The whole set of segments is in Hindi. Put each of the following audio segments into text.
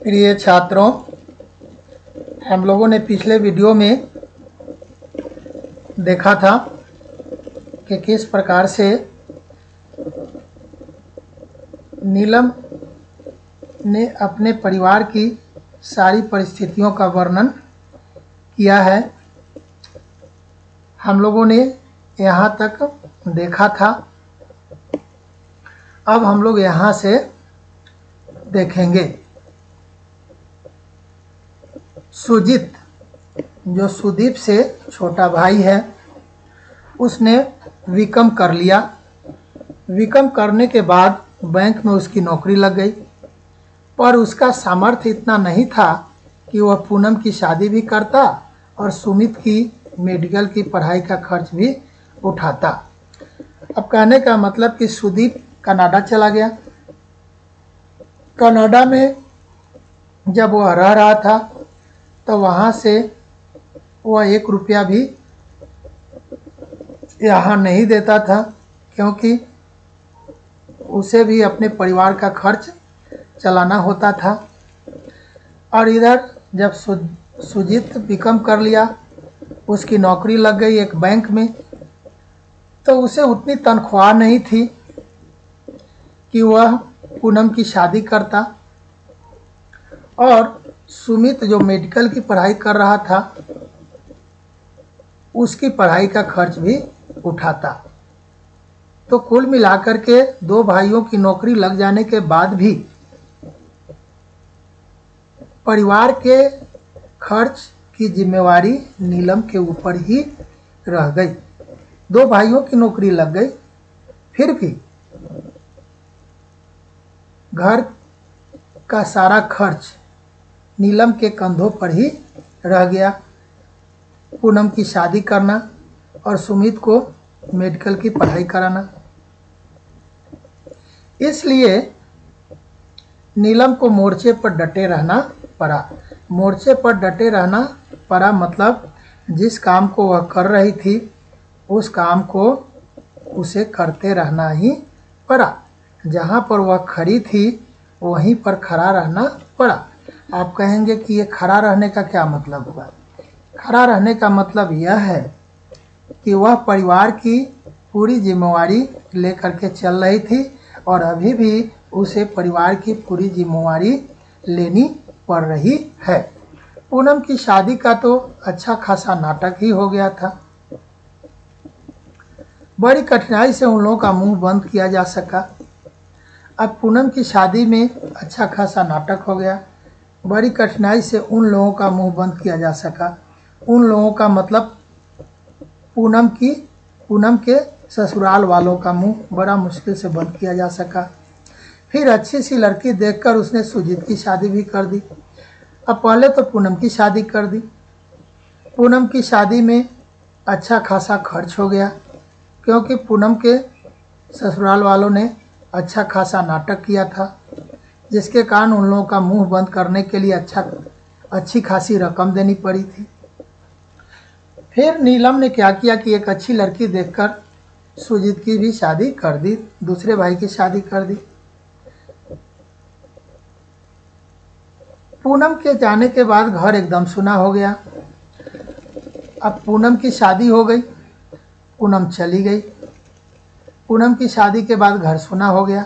प्रिय छात्रों, हम लोगों ने पिछले वीडियो में देखा था कि किस प्रकार से नीलम ने अपने परिवार की सारी परिस्थितियों का वर्णन किया है। हम लोगों ने यहाँ तक देखा था। अब हम लोग यहाँ से देखेंगे। सुजीत जो सुदीप से छोटा भाई है, उसने बीकॉम कर लिया। बीकॉम करने के बाद बैंक में उसकी नौकरी लग गई, पर उसका सामर्थ्य इतना नहीं था कि वह पूनम की शादी भी करता और सुमित की मेडिकल की पढ़ाई का खर्च भी उठाता। अब कहने का मतलब कि सुदीप कनाडा चला गया। कनाडा में जब वह रह रहा था तो वहाँ से वह 1 रुपया भी यहाँ नहीं देता था, क्योंकि उसे भी अपने परिवार का खर्च चलाना होता था। और इधर जब सुजीत बीकॉम कर लिया, उसकी नौकरी लग गई एक बैंक में, तो उसे उतनी तनख्वाह नहीं थी कि वह पूनम की शादी करता। और सुमित जो मेडिकल की पढ़ाई कर रहा था, उसकी पढ़ाई का खर्च भी उठाता। तो कुल मिलाकर के 2 भाइयों की नौकरी लग जाने के बाद भी परिवार के खर्च की जिम्मेवारी नीलम के ऊपर ही रह गई। 2 भाइयों की नौकरी लग गई, फिर भी घर का सारा खर्च नीलम के कंधों पर ही रह गया। पूनम की शादी करना और सुमित को मेडिकल की पढ़ाई कराना। इसलिए नीलम को मोर्चे पर डटे रहना पड़ा। मोर्चे पर डटे रहना पड़ा मतलब जिस काम को वह कर रही थी, उस काम को उसे करते रहना ही पड़ा। जहाँ पर वह खड़ी थी वहीं पर खड़ा रहना पड़ा। आप कहेंगे कि ये खड़ा रहने का क्या मतलब हुआ? खड़ा रहने का मतलब यह है कि वह परिवार की पूरी जिम्मेवारी लेकर के चल रही थी और अभी भी उसे परिवार की पूरी जिम्मेवारी लेनी पड़ रही है। पूनम की शादी का तो अच्छा खासा नाटक ही हो गया था। बड़ी कठिनाई से उन लोगों का मुंह बंद किया जा सका। अब पूनम की शादी में अच्छा खासा नाटक हो गया। बड़ी कठिनाई से उन लोगों का मुंह बंद किया जा सका। उन लोगों का मतलब पूनम के ससुराल वालों का मुंह बड़ा मुश्किल से बंद किया जा सका। फिर अच्छी सी लड़की देखकर उसने सुजीत की शादी भी कर दी। अब पहले तो पूनम की शादी कर दी। पूनम की शादी में अच्छा खासा खर्च हो गया, क्योंकि पूनम के ससुराल वालों ने अच्छा खासा नाटक किया था, जिसके कारण उन लोगों का मुंह बंद करने के लिए अच्छी खासी रकम देनी पड़ी थी। फिर नीलम ने क्या किया कि एक अच्छी लड़की देखकर सुजीत की भी शादी कर दी, दूसरे भाई की शादी कर दी। पूनम के जाने के बाद घर एकदम सुना हो गया। अब पूनम की शादी हो गई, पूनम चली गई। पूनम की शादी के बाद घर सुना हो गया।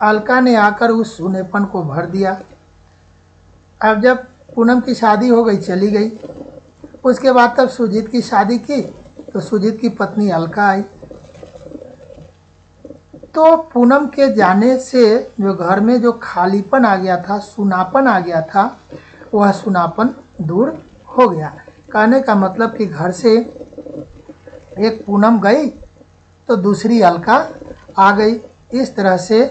अलका ने आकर उस सुनेपन को भर दिया। अब जब पूनम की शादी हो गई, चली गई, उसके बाद तब सुजीत की शादी की तो सुजीत की पत्नी अलका आई। तो पूनम के जाने से जो घर में जो खालीपन आ गया था, सुनापन आ गया था, वह सुनापन दूर हो गया। कहने का मतलब कि घर से एक पूनम गई तो दूसरी अलका आ गई। इस तरह से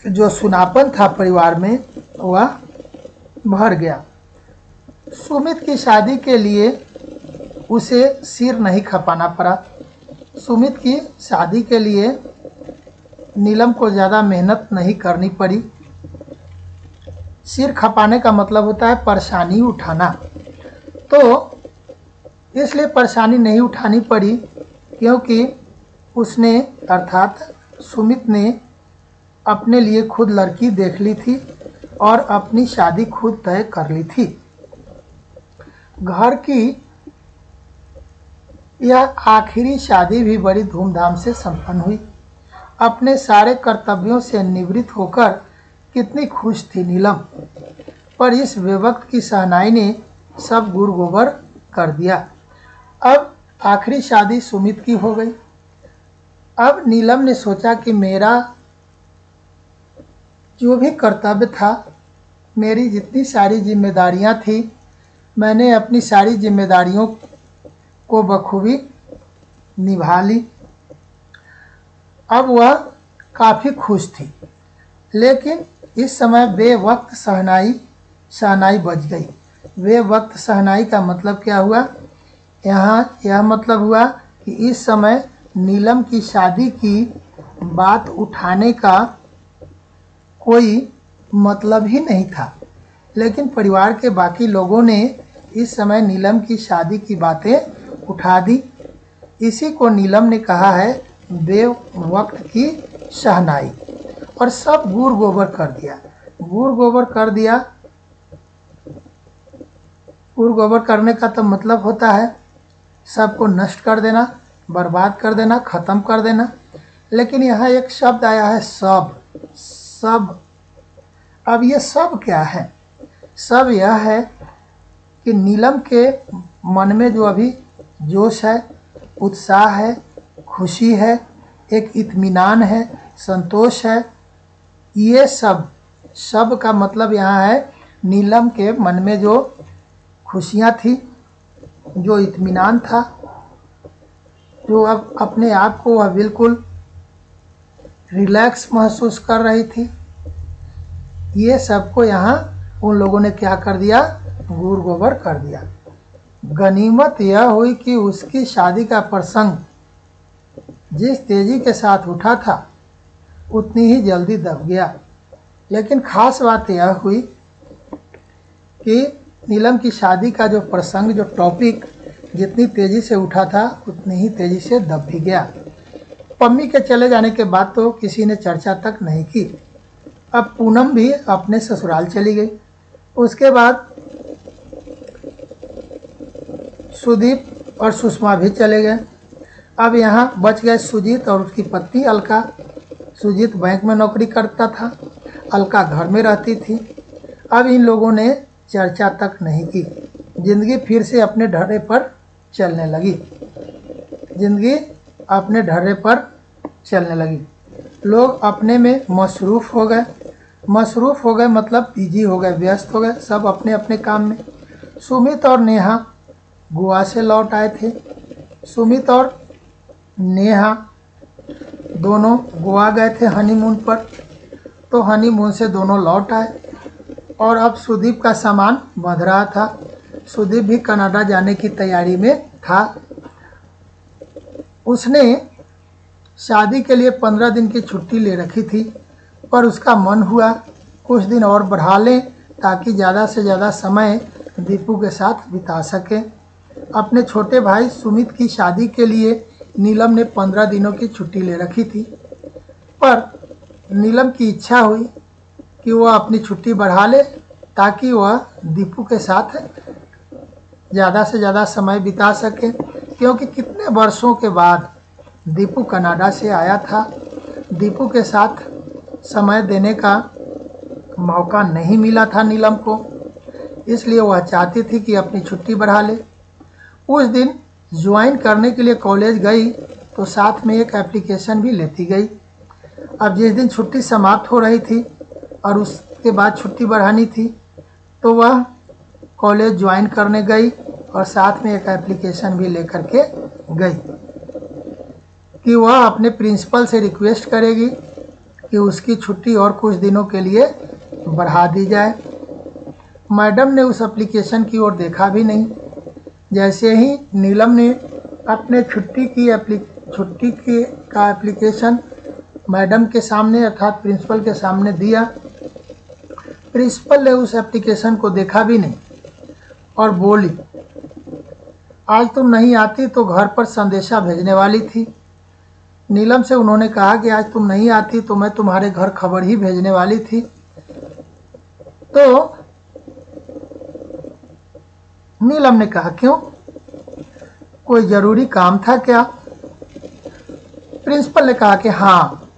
जो सुनापन था परिवार में वह भर गया। सुमित की शादी के लिए उसे सिर नहीं खपाना पड़ा। सुमित की शादी के लिए नीलम को ज़्यादा मेहनत नहीं करनी पड़ी। सिर खपाने का मतलब होता है परेशानी उठाना। तो इसलिए परेशानी नहीं उठानी पड़ी, क्योंकि उसने अर्थात सुमित ने अपने लिए खुद लड़की देख ली थी और अपनी शादी खुद तय कर ली थी। घर की यह आखिरी शादी भी बड़ी धूमधाम से संपन्न हुई। अपने सारे कर्तव्यों से निवृत्त होकर कितनी खुश थी नीलम, पर इस बेवक्त की शहनाई ने सब गुड़ गोबर कर दिया। अब आखिरी शादी सुमित की हो गई। अब नीलम ने सोचा कि मेरा जो भी कर्तव्य था, मेरी जितनी सारी जिम्मेदारियां थी, मैंने अपनी सारी जिम्मेदारियों को बखूबी निभा ली। अब वह काफ़ी खुश थी, लेकिन इस समय बेवक्त शहनाई बज गई। बेवक्त शहनाई का मतलब क्या हुआ? यहाँ यह मतलब हुआ कि इस समय नीलम की शादी की बात उठाने का कोई मतलब ही नहीं था। लेकिन परिवार के बाकी लोगों ने इस समय नीलम की शादी की बातें उठा दी। इसी को नीलम ने कहा है बेवक्त की शहनाई। और सब गुड़ गोबर कर दिया। गुड़ गोबर कर दिया। गुड़ गोबर करने का तो मतलब होता है सबको नष्ट कर देना, बर्बाद कर देना, ख़त्म कर देना। लेकिन यहाँ एक शब्द आया है सब। सब, अब ये सब क्या है? सब यह है कि नीलम के मन में जो अभी जोश है, उत्साह है, खुशी है, एक इत्मीनान है, संतोष है, ये सब का मतलब यहाँ है नीलम के मन में जो खुशियाँ थी, जो इत्मीनान था, जो अब अपने आप को वह बिल्कुल रिलैक्स महसूस कर रही थी, ये सबको यहाँ उन लोगों ने क्या कर दिया? गुड़ गोबर कर दिया। गनीमत यह हुई कि उसकी शादी का प्रसंग जिस तेजी के साथ उठा था उतनी ही जल्दी दब गया। लेकिन खास बात यह हुई कि नीलम की शादी का जो प्रसंग, जो टॉपिक जितनी तेज़ी से उठा था उतनी ही तेज़ी से दब भी गया। पम्मी के चले जाने के बाद तो किसी ने चर्चा तक नहीं की। अब पूनम भी अपने ससुराल चली गई। उसके बाद सुदीप और सुषमा भी चले गए। अब यहाँ बच गए सुजीत और उसकी पत्नी अलका। सुजीत बैंक में नौकरी करता था, अलका घर में रहती थी। अब इन लोगों ने चर्चा तक नहीं की। जिंदगी फिर से अपने ढर्रे पर चलने लगी। जिंदगी अपने ढर्रे पर चलने लगी। लोग अपने में मसरूफ़ हो गए। मसरूफ़ हो गए मतलब बिजी हो गए, व्यस्त हो गए, सब अपने अपने काम में। सुमित और नेहा गोवा से लौट आए थे। सुमित और नेहा दोनों गोवा गए थे हनीमून पर, तो हनीमून से दोनों लौट आए। और अब सुदीप का सामान बंध रहा था। सुदीप भी कनाडा जाने की तैयारी में था। उसने शादी के लिए 15 दिन की छुट्टी ले रखी थी, पर उसका मन हुआ कुछ दिन और बढ़ा लें ताकि ज़्यादा से ज़्यादा समय दीपू के साथ बिता सके। अपने छोटे भाई सुमित की शादी के लिए नीलम ने 15 दिनों की छुट्टी ले रखी थी, पर नीलम की इच्छा हुई कि वह अपनी छुट्टी बढ़ा ले ताकि वह दीपू के साथ ज़्यादा से ज़्यादा समय बिता सके। क्योंकि कितने वर्षों के बाद दीपू कनाडा से आया था, दीपू के साथ समय देने का मौका नहीं मिला था नीलम को, इसलिए वह चाहती थी कि अपनी छुट्टी बढ़ा ले। उस दिन ज्वाइन करने के लिए कॉलेज गई तो साथ में एक एप्लीकेशन भी लेती गई। अब जिस दिन छुट्टी समाप्त हो रही थी और उसके बाद छुट्टी बढ़ानी थी, तो वह कॉलेज ज्वाइन करने गई और साथ में एक एप्लीकेशन भी लेकर के गई कि वह अपने प्रिंसिपल से रिक्वेस्ट करेगी कि उसकी छुट्टी और कुछ दिनों के लिए बढ़ा दी जाए। मैडम ने उस एप्लीकेशन की ओर देखा भी नहीं। जैसे ही नीलम ने अपने छुट्टी का एप्लीकेशन मैडम के सामने अर्थात प्रिंसिपल के सामने दिया, प्रिंसिपल ने उस एप्लीकेशन को देखा भी नहीं और बोली, आज तुम नहीं आती तो घर पर संदेशा भेजने वाली थी। नीलम से उन्होंने कहा कि आज तुम नहीं आती तो मैं तुम्हारे घर खबर ही भेजने वाली थी। तो नीलम ने कहा क्यों, कोई ज़रूरी काम था क्या? प्रिंसिपल ने कहा कि हाँ,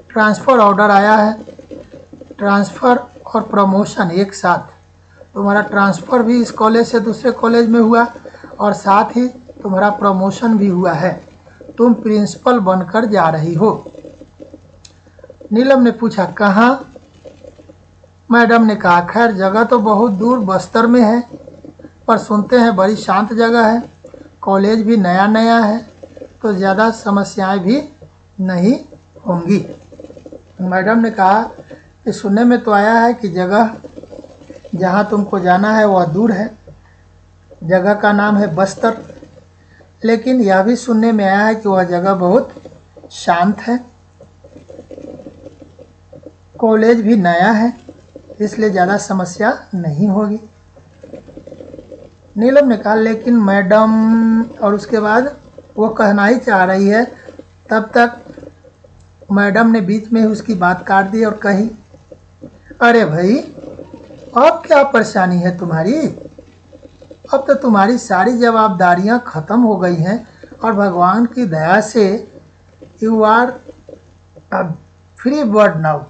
ट्रांसफ़र ऑर्डर आया है। ट्रांसफ़र और प्रमोशन एक साथ। तुम्हारा ट्रांसफ़र भी इस कॉलेज से दूसरे कॉलेज में हुआ और साथ ही तुम्हारा प्रमोशन भी हुआ है। तुम प्रिंसिपल बनकर जा रही हो। नीलम ने पूछा कहाँ? मैडम ने कहा खैर जगह तो बहुत दूर बस्तर में है, पर सुनते हैं बड़ी शांत जगह है। कॉलेज भी नया नया है तो ज़्यादा समस्याएं भी नहीं होंगी। मैडम ने कहा कि सुनने में तो आया है कि जगह जहाँ तुमको जाना है वह दूर है। जगह का नाम है बस्तर, लेकिन यह भी सुनने में आया है कि वह जगह बहुत शांत है। कॉलेज भी नया है, इसलिए ज़्यादा समस्या नहीं होगी। नीलम ने कहा लेकिन मैडम, और उसके बाद वो कहना ही चाह रही है, तब तक मैडम ने बीच में ही उसकी बात काट दी और कही अरे भाई, अब क्या परेशानी है तुम्हारी? अब तो तुम्हारी सारी जवाबदारियां ख़त्म हो गई हैं और भगवान की दया से you are free bird now.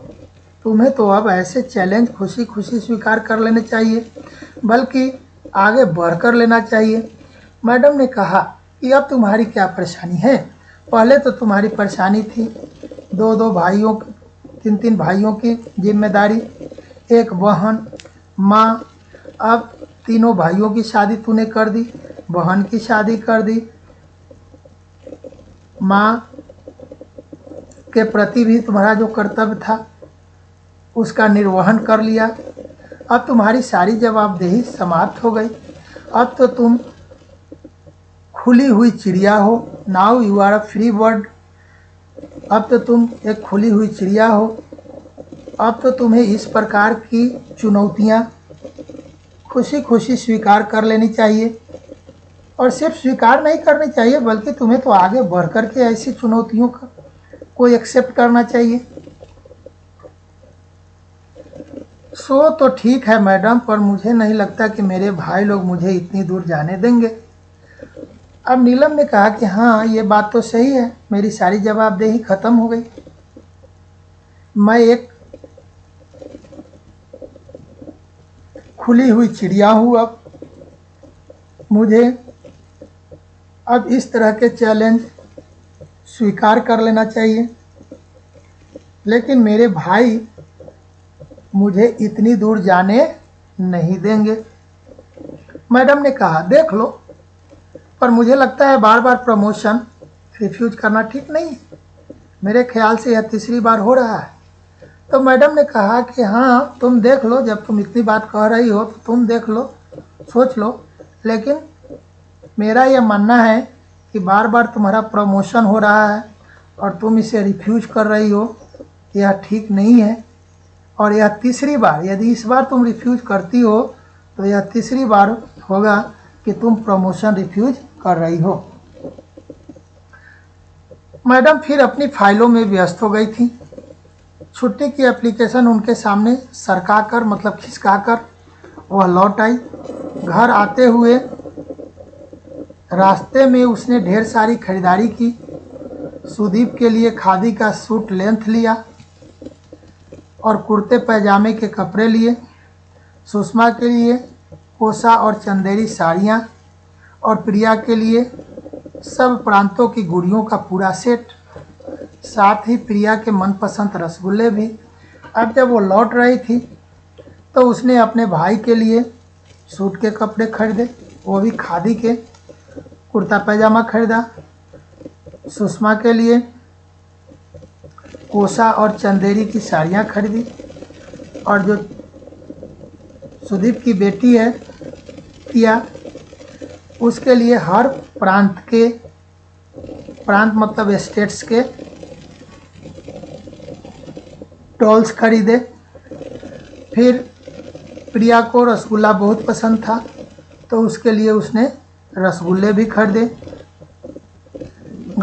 तुम्हें तो अब ऐसे चैलेंज खुशी खुशी स्वीकार कर लेने चाहिए, बल्कि आगे बढ़कर लेना चाहिए। मैडम ने कहा कि अब तुम्हारी क्या परेशानी है? पहले तो तुम्हारी परेशानी थी दो दो भाइयों, तीन तीन भाइयों की जिम्मेदारी, एक बहन, माँ। अब तीनों भाइयों की शादी तूने कर दी, बहन की शादी कर दी, माँ के प्रति भी तुम्हारा जो कर्तव्य था उसका निर्वहन कर लिया। अब तुम्हारी सारी जवाबदेही समाप्त हो गई। अब तो तुम खुली हुई चिड़िया हो। Now you are a free bird. अब तो तुम एक खुली हुई चिड़िया हो। अब तो तुम्हें इस प्रकार की चुनौतियाँ खुशी खुशी स्वीकार कर लेनी चाहिए, और सिर्फ स्वीकार नहीं करनी चाहिए बल्कि तुम्हें तो आगे बढ़ कर के ऐसी चुनौतियों को एक्सेप्ट करना चाहिए। सो तो ठीक है मैडम, पर मुझे नहीं लगता कि मेरे भाई लोग मुझे इतनी दूर जाने देंगे। अब नीलम ने कहा कि हाँ, ये बात तो सही है, मेरी सारी जवाबदेही खत्म हो गई। मैं एक खुली हुई चिड़िया हूँ। अब मुझे अब इस तरह के चैलेंज स्वीकार कर लेना चाहिए, लेकिन मेरे भाई मुझे इतनी दूर जाने नहीं देंगे। मैडम ने कहा देख लो, पर मुझे लगता है बार बार प्रमोशन रिफ्यूज करना ठीक नहीं है। मेरे ख्याल से यह तीसरी बार हो रहा है। तो मैडम ने कहा कि हाँ, तुम देख लो, जब तुम इतनी बात कह रही हो तो तुम देख लो, सोच लो, लेकिन मेरा यह मानना है कि बार बार तुम्हारा प्रमोशन हो रहा है और तुम इसे रिफ्यूज कर रही हो, यह ठीक नहीं है। और यह तीसरी बार, यदि इस बार तुम रिफ्यूज करती हो तो यह तीसरी बार होगा कि तुम प्रमोशन रिफ्यूज कर रही हो। मैडम फिर अपनी फाइलों में व्यस्त हो गई थी। छुट्टी की एप्लीकेशन उनके सामने सरकाकर, मतलब खिसकाकर वह लौट आई। घर आते हुए रास्ते में उसने ढेर सारी खरीदारी की। सुदीप के लिए खादी का सूट लेंथ लिया और कुर्ते पैजामे के कपड़े लिए। सुषमा के लिए कोसा और चंदेरी साड़ियाँ, और प्रिया के लिए सब प्रांतों की गुड़ियों का पूरा सेट, साथ ही प्रिया के मनपसंद रसगुल्ले भी। अब जब वो लौट रही थी तो उसने अपने भाई के लिए सूट के कपड़े खरीदे, वो भी खादी के। कुर्ता पैजामा खरीदा। सुषमा के लिए कोसा और चंदेरी की साड़ियाँ खरीदी, और जो सुदीप की बेटी है प्रिया, उसके लिए हर प्रांत मतलब स्टेट्स के डॉल्स खरीदे। फिर प्रिया को रसगुल्ला बहुत पसंद था तो उसके लिए उसने रसगुल्ले भी खरीदे।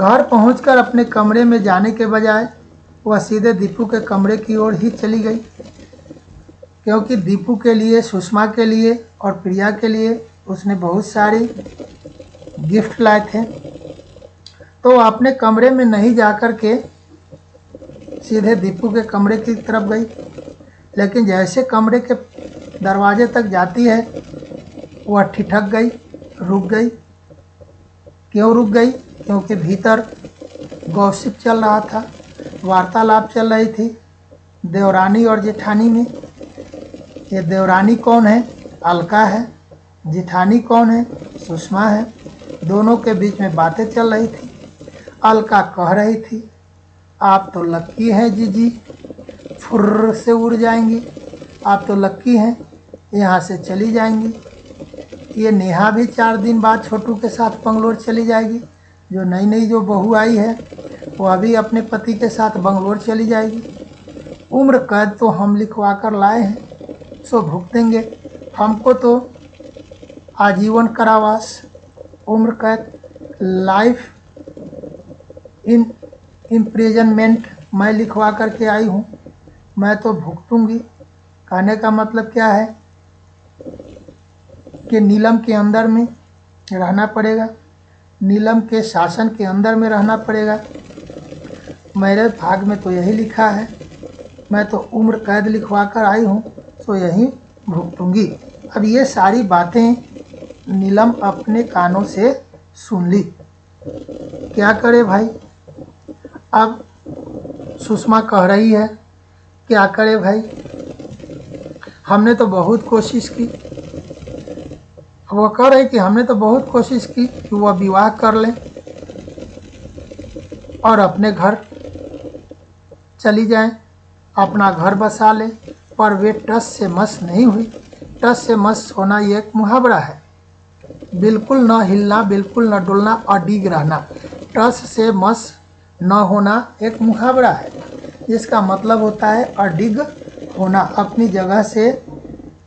घर पहुंचकर अपने कमरे में जाने के बजाय वह सीधे दीपू के कमरे की ओर ही चली गई, क्योंकि दीपू के लिए, सुषमा के लिए और प्रिया के लिए उसने बहुत सारी गिफ्ट लाए थे। तो वो अपने कमरे में नहीं जाकर के सीधे दीपू के कमरे की तरफ गई, लेकिन जैसे कमरे के दरवाजे तक जाती है वह ठिठक गई, रुक गई। क्यों रुक गई? क्योंकि भीतर गॉसिप चल रहा था, वार्तालाप चल रही थी देवरानी और जेठानी में। ये देवरानी कौन है? अलका है। जेठानी कौन है? सुषमा है। दोनों के बीच में बातें चल रही थी। अलका कह रही थी, आप तो लक्की हैं जीजी, फुर्र से उड़ जाएंगी। आप तो लक्की हैं, यहाँ से चली जाएंगी। ये नेहा भी 4 दिन बाद छोटू के साथ बंगलोर चली जाएगी। जो नई नई जो बहू आई है वह भी अपने पति के साथ बंगलोर चली जाएगी। उम्र कैद तो हम लिखवा कर लाए हैं, सो भुगतेंगे। हमको तो आजीवन कारावास, उम्र कैद, लाइफ इन इम्प्रिजनमेंट मैं लिखवा करके आई हूँ, मैं तो भुगतूंगी। कहने का मतलब क्या है कि नीलम के अंदर में रहना पड़ेगा, नीलम के शासन के अंदर में रहना पड़ेगा। मेरे भाग में तो यही लिखा है, मैं तो उम्र कैद लिखवा कर आई हूँ, तो यही भुगतूंगी। अब ये सारी बातें नीलम अपने कानों से सुन ली। क्या करे भाई? अब सुषमा कह रही है, क्या करे भाई, हमने तो बहुत कोशिश की। वो कह रही कि हमने तो बहुत कोशिश की कि वह विवाह कर ले और अपने घर चली जाए, अपना घर बसा ले, पर वे टस से मस नहीं हुई। टस से मस होना ये एक मुहावरा है, बिल्कुल न हिलना, बिल्कुल न डुलना, अडिग रहना। टस से मस न होना एक मुहावरा है, जिसका मतलब होता है अडिग होना, अपनी जगह से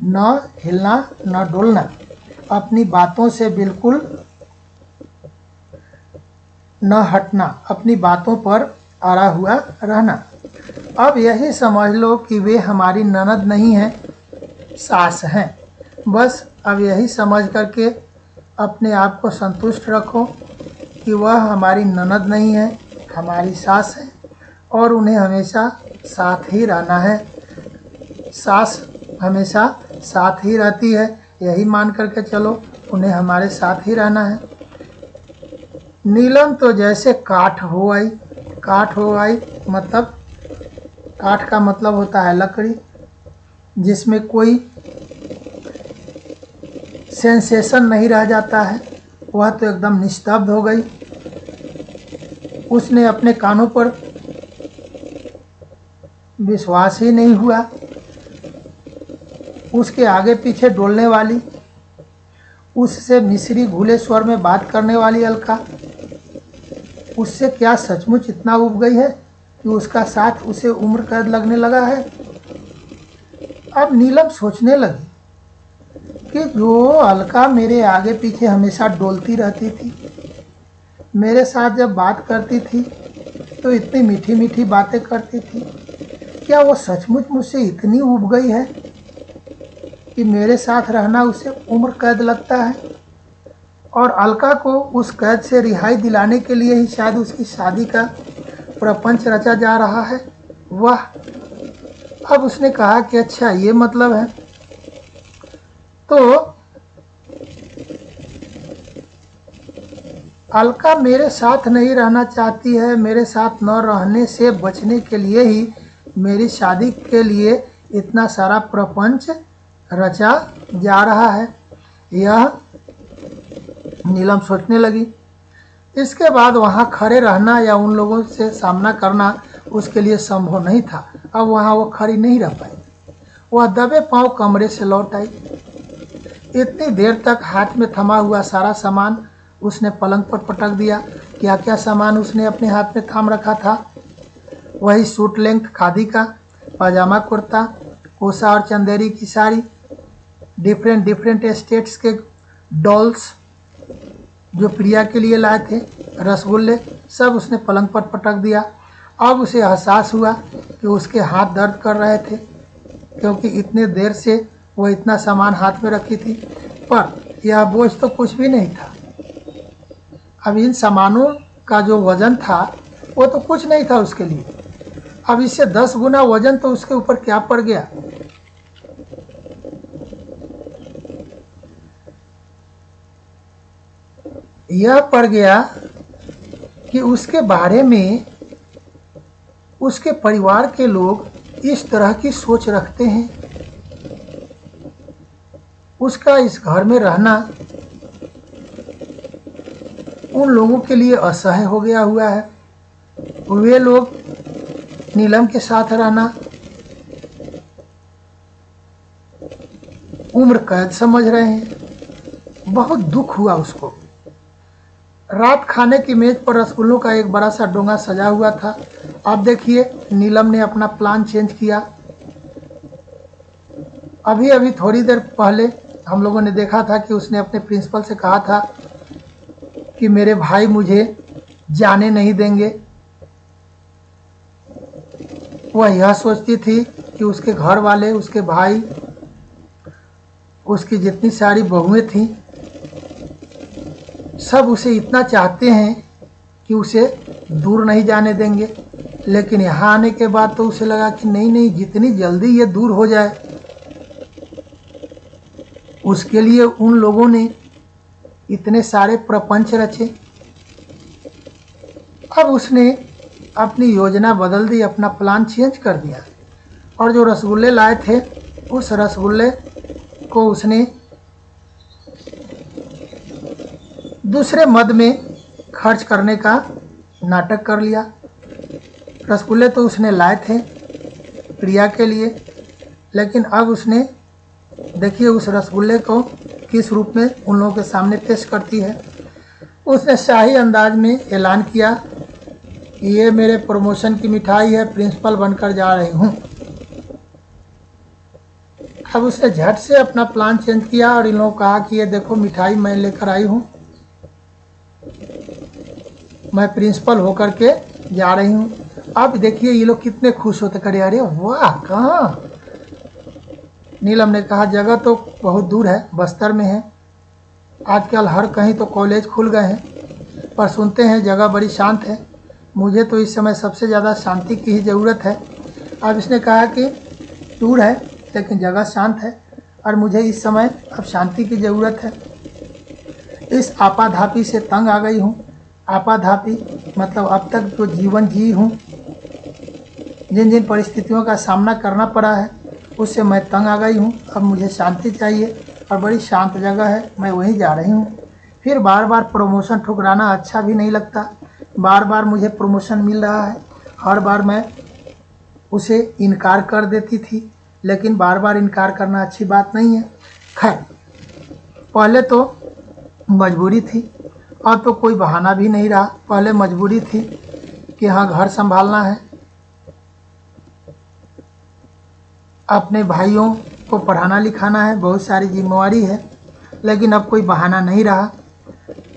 न हिलना न डुलना, अपनी बातों से बिल्कुल न हटना, अपनी बातों पर अड़ा हुआ रहना। अब यही समझ लो कि वे हमारी ननद नहीं हैं, सास हैं। बस अब यही समझ करके अपने आप को संतुष्ट रखो कि वह हमारी ननद नहीं है, हमारी सास है और उन्हें हमेशा साथ ही रहना है। सास हमेशा साथ ही रहती है, यही मान करके चलो, उन्हें हमारे साथ ही रहना है। नीलम तो जैसे काठ हो आई। काठ हो आई मतलब, काठ का मतलब होता है लकड़ी, जिसमें कोई सेंसेशन नहीं रह जाता है। वह तो एकदम निस्तब्ध हो गई। उसने अपने कानों पर विश्वास ही नहीं हुआ। उसके आगे पीछे डोलने वाली, उससे मिश्री घुले स्वर में बात करने वाली अलका, उससे क्या सचमुच इतना उब गई है कि उसका साथ उसे उम्र कैद लगने लगा है? अब नीलम सोचने लगी कि जो अलका मेरे आगे पीछे हमेशा डोलती रहती थी, मेरे साथ जब बात करती थी तो इतनी मीठी मीठी बातें करती थी, क्या वो सचमुच मुझसे इतनी उब गई है कि मेरे साथ रहना उसे उम्र कैद लगता है? और अलका को उस कैद से रिहाई दिलाने के लिए ही शायद उसकी शादी का प्रपंच रचा जा रहा है। वाह! अब उसने कहा कि अच्छा ये मतलब है। तो अलका मेरे साथ नहीं रहना चाहती है, मेरे साथ न रहने से बचने के लिए ही मेरी शादी के लिए इतना सारा प्रपंच रचा जा रहा है, यह नीलम सोचने लगी। इसके बाद वहाँ खड़े रहना या उन लोगों से सामना करना उसके लिए संभव नहीं था। अब वहाँ वो खड़ी नहीं रह पाई, वह दबे पांव कमरे से लौट आई। इतनी देर तक हाथ में थमा हुआ सारा सामान उसने पलंग पर पटक दिया। क्या क्या सामान उसने अपने हाथ में थाम रखा था? वही सूट लेंथ खादी का पाजामा कुर्ता, कोसा और चंदेरी की साड़ी, डिफरेंट स्टेट्स के डॉल्स, जो प्रिया के लिए लाए थे रसगुल्ले, सब उसने पलंग पर पटक दिया। अब उसे एहसास हुआ कि उसके हाथ दर्द कर रहे थे, क्योंकि इतने देर से वो इतना सामान हाथ में रखी थी, पर यह बोझ तो कुछ भी नहीं था। अब इन सामानों का जो वजन था वो तो कुछ नहीं था उसके लिए। अब इससे 10 गुना वजन तो उसके ऊपर क्या पड़ गया। यह पड़ गया कि उसके बारे में उसके परिवार के लोग इस तरह की सोच रखते हैं। उसका इस घर में रहना उन लोगों के लिए असह्य हो गया हुआ है। वे लोग नीलम के साथ रहना उम्र कैद समझ रहे हैं। बहुत दुख हुआ उसको। रात खाने की मेज पर रसगुल्लों का एक बड़ा सा डोंगा सजा हुआ था। अब देखिए नीलम ने अपना प्लान चेंज किया। अभी अभी थोड़ी देर पहले हम लोगों ने देखा था कि उसने अपने प्रिंसिपल से कहा था कि मेरे भाई मुझे जाने नहीं देंगे। वह यह सोचती थी कि उसके घर वाले, उसके भाई, उसकी जितनी सारी बहुएं थीं, सब उसे इतना चाहते हैं कि उसे दूर नहीं जाने देंगे। लेकिन यहाँ आने के बाद तो उसे लगा कि नहीं नहीं, जितनी जल्दी ये दूर हो जाए उसके लिए उन लोगों ने इतने सारे प्रपंच रचे। अब उसने अपनी योजना बदल दी, अपना प्लान चेंज कर दिया और जो रसगुल्ले लाए थे उस रसगुल्ले को उसने दूसरे मद में खर्च करने का नाटक कर लिया। रसगुल्ले तो उसने लाए थे प्रिया के लिए, लेकिन अब उसने देखिए उस रसगुल्ले को किस रूप में उन लोगों के सामने पेश करती है। उसने शाही अंदाज में ऐलान किया कि ये मेरे प्रमोशन की मिठाई है, प्रिंसिपल बनकर जा रही हूँ। अब उसने झट से अपना प्लान चेंज किया और इन लोगों को कहा कि ये देखो मिठाई मैं लेकर आई हूँ, मैं प्रिंसिपल होकर के जा रही हूँ। अब देखिए ये लोग कितने खुश होते, करे अरे वाह, कहाँ। नीलम ने कहा जगह तो बहुत दूर है, बस्तर में है। आजकल हर कहीं तो कॉलेज खुल गए हैं, पर सुनते हैं जगह बड़ी शांत है। मुझे तो इस समय सबसे ज़्यादा शांति की ही ज़रूरत है। अब इसने कहा कि दूर है लेकिन जगह शांत है और मुझे इस समय अब शांति की ज़रूरत है। इस आपाधापी से तंग आ गई हूँ। आपाधापी मतलब अब तक जो जीवन जी हूँ, जिन जिन परिस्थितियों का सामना करना पड़ा है, उससे मैं तंग आ गई हूँ। अब मुझे शांति चाहिए और बड़ी शांत जगह है, मैं वहीं जा रही हूँ। फिर बार बार प्रमोशन ठुकराना अच्छा भी नहीं लगता। बार बार मुझे प्रमोशन मिल रहा है, हर बार मैं उसे इनकार कर देती थी, लेकिन बार बार इनकार करना अच्छी बात नहीं है। खैर, पहले तो मजबूरी थी, अब तो कोई बहाना भी नहीं रहा। पहले मजबूरी थी कि हाँ घर संभालना है, अपने भाइयों को पढ़ाना लिखाना है, बहुत सारी जिम्मेवारी है, लेकिन अब कोई बहाना नहीं रहा।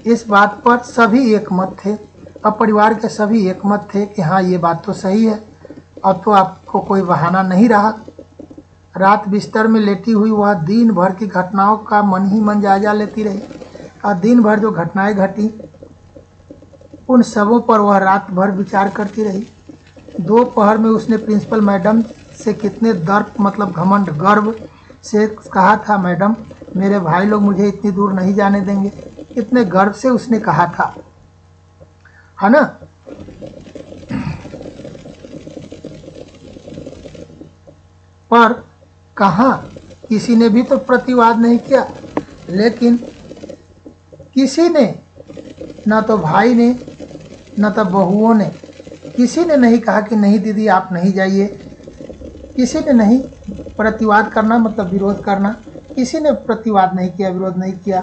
इस बात पर सभी एकमत थे। अब परिवार के सभी एकमत थे कि हाँ ये बात तो सही है, अब तो आपको कोई बहाना नहीं रहा। रात बिस्तर में लेटी हुई वह दिन भर की घटनाओं का मन ही मन जायजा लेती रही और दिन भर जो घटनाएं घटी उन सबों पर वह रात भर विचार करती रही। दोपहर में उसने प्रिंसिपल मैडम से कितने दर्प मतलब घमंड गर्व से कहा था, मैडम मेरे भाई लोग मुझे इतनी दूर नहीं जाने देंगे। कितने गर्व से उसने कहा था, है ना। पर कहाँ, किसी ने भी तो प्रतिवाद नहीं किया। लेकिन किसी ने, ना तो भाई ने ना तो बहुओं ने, किसी ने नहीं कहा कि नहीं दीदी आप नहीं जाइए। किसी ने नहीं प्रतिवाद करना मतलब विरोध करना, किसी ने प्रतिवाद नहीं किया, विरोध नहीं किया।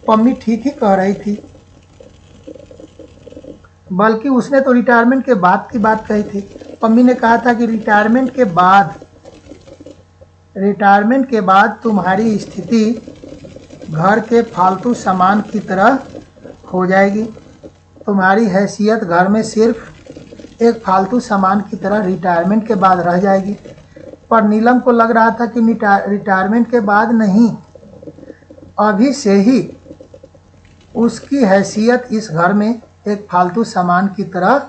पम्मी ठीक ही कह रही थी, बल्कि उसने तो रिटायरमेंट के बाद की बात कही थी। पम्मी ने कहा था कि रिटायरमेंट के बाद तुम्हारी स्थिति घर के फालतू सामान की तरह हो जाएगी। तुम्हारी हैसियत घर में सिर्फ एक फालतू सामान की तरह रिटायरमेंट के बाद रह जाएगी। पर नीलम को लग रहा था कि रिटायरमेंट के बाद नहीं, अभी से ही उसकी हैसियत इस घर में एक फालतू सामान की तरह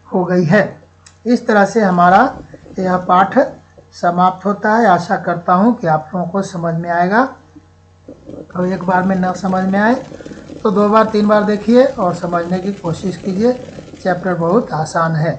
हो गई है। इस तरह से हमारा यह पाठ समाप्त होता है। आशा करता हूँ कि आप लोगों को समझ में आएगा। तो एक बार में न समझ में आए तो 2 बार 3 बार देखिए और समझने की कोशिश कीजिए। चैप्टर बहुत आसान है।